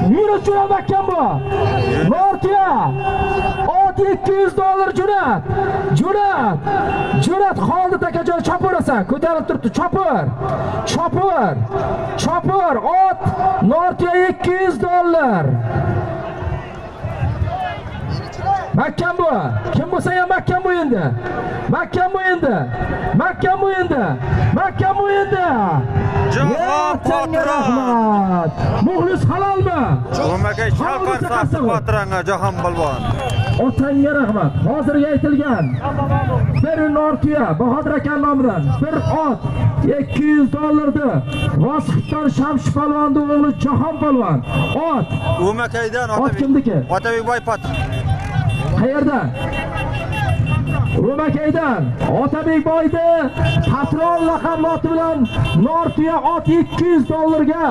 Yürü şuna bakayım bu. Nortiya. Ot $200 Cüneyt. Cüneyt Xolid akajon chopirasan. Ko'tarib turibdi. Chopir. Ot Nortiya $200. Mahkam bu. Kim bo'lsa ham mahkam bu endi. Mahkam bu endi. Javob rahmat. Muxlis halolmi? O'makay chalqarsa xotiranga Jahon Balvon. Otanga rahmat. Hozirga aytilgan bir Nortiya Bahodir aka nomidan bir ot $200 Vosifdan Shamshi Palvonning o'g'li Jahon Palvon. Ot. O'makaydan Ot kimniki? Otabek Boypat. Qayerdan? Ro'makaydan Otabek boydi patron laqabli oti bilan Nortiya ot $200 ga